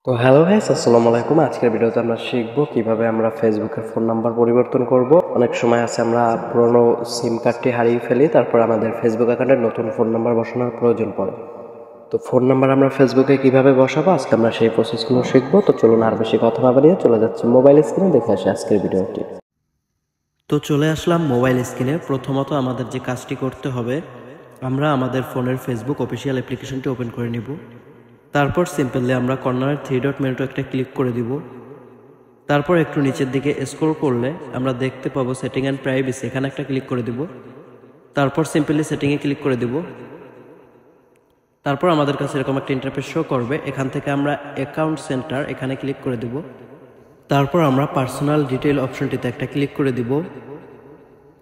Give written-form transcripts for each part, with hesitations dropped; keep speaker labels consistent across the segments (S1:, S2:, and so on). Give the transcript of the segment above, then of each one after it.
S1: তো hello guys, আসসালামু আলাইকুম। আজকের ভিডিওতে আমরা শিখব কিভাবে আমরা ফেসবুকের ফোন নাম্বার পরিবর্তন করব। অনেক সময় আছে আমরা পুরনো সিম কার্ডটি হারিয়ে ফেলি, তারপর আমাদের ফেসবুক অ্যাকাউন্টে নতুন ফোন নাম্বার বসানোর প্রয়োজন পড়ে। তো ফোন নাম্বার আমরা ফেসবুকে কিভাবে বসাবো, আজকে আমরা সেই প্রসেসগুলো শিখবো। তো চলুন আর বেশি কথা না বাড়িয়ে চলে যাচ্ছে মোবাইল স্ক্রিনে, দেখে আসি আজকের ভিডিওটি।
S2: তো চলে আসলাম মোবাইল স্ক্রিনে। প্রথমত আমাদের যে কাজটি করতে হবে, আমরা আমাদের ফোনের ফেসবুক অফিসিয়াল অ্যাপ্লিকেশনটি ওপেন করে নিব। তারপর সিম্পলি আমরা কর্নারের 3 ডট মেনুতে একটা ক্লিক করে দিব। তারপর একটু নিচের দিকে স্ক্রল করলে আমরা দেখতে পাবো সেটিং অ্যান্ড প্রাইভেসি, এখানে একটা ক্লিক করে দিব। তারপর সিম্পলি সেটিংয়ে ক্লিক করে দিব। তারপর আমাদের কাছে এরকম একটা ইন্টারফেস শো করবে। এখান থেকে আমরা অ্যাকাউন্ট সেন্টার এখানে ক্লিক করে দিব। তারপর আমরা পার্সোনাল ডিটেইল অপশনটিতে একটা ক্লিক করে দিব।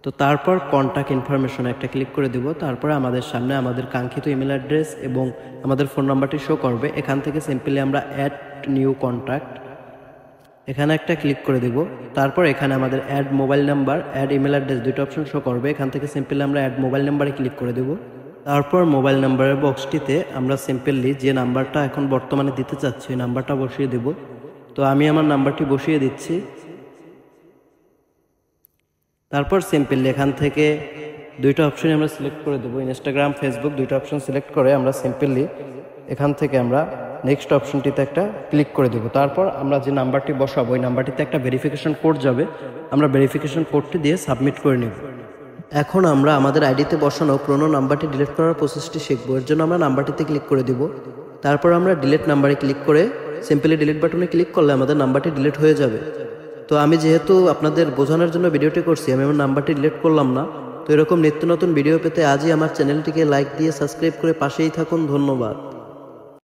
S2: তো তারপর কন্ট্যাক্ট ইনফরমেশনে একটা ক্লিক করে দিব। তারপরে আমাদের সামনে আমাদের কাঙ্ক্ষিত ইমেল অ্যাড্রেস এবং আমাদের ফোন নাম্বারটি শো করবে। এখান থেকে সিম্পলি আমরা অ্যাড নিউ কন্ট্যাক্ট এখানে একটা ক্লিক করে দিব। তারপর এখানে আমাদের add mobile number, add email address দুটো অপশন শো করবে। এখান থেকে সিম্পলি আমরা অ্যাড মোবাইল নাম্বারে ক্লিক করে দেব। তারপর মোবাইল নাম্বারের বক্সটিতে আমরা সিম্পলি যে নাম্বারটা এখন বর্তমানে দিতে চাচ্ছি ওই নাম্বারটা বসিয়ে দেব। তো আমি আমার নাম্বারটি বসিয়ে দিচ্ছি। তারপর সিম্পলি এখান থেকে দুইটা অপশন আমরা সিলেক্ট করে দেবো, ইনস্টাগ্রাম ফেসবুক দুইটা অপশন সিলেক্ট করে আমরা সিম্পলি এখান থেকে আমরা নেক্সট অপশনটিতে একটা ক্লিক করে দেবো। তারপর আমরা যে নাম্বারটি বসাবো ওই নাম্বারটিতে একটা ভেরিফিকেশন কোড যাবে, আমরা ভেরিফিকেশন কোডটি দিয়ে সাবমিট করে নেব। এখন আমরা আমাদের আইডিতে বসানো পুরোনো নাম্বারটি ডিলিট করার প্রসেসটি শিখবো। এর জন্য আমরা নাম্বারটিতে ক্লিক করে দিব। তারপর আমরা ডিলিট নাম্বারে ক্লিক করে সিম্পলি ডিলিট বাটনে ক্লিক করলে আমাদের নাম্বারটি ডিলিট হয়ে যাবে। তো আমি যেহেতু আপনাদের বোঝানোর জন্য ভিডিওটি করছি, আমি আমার নাম্বারটি ডিলিট করলাম না। তো এরকম নিত্য নতুন ভিডিও পেতে আজই আমার চ্যানেলটিকে লাইক দিয়ে সাবস্ক্রাইব করে পাশেই থাকুন। ধন্যবাদ।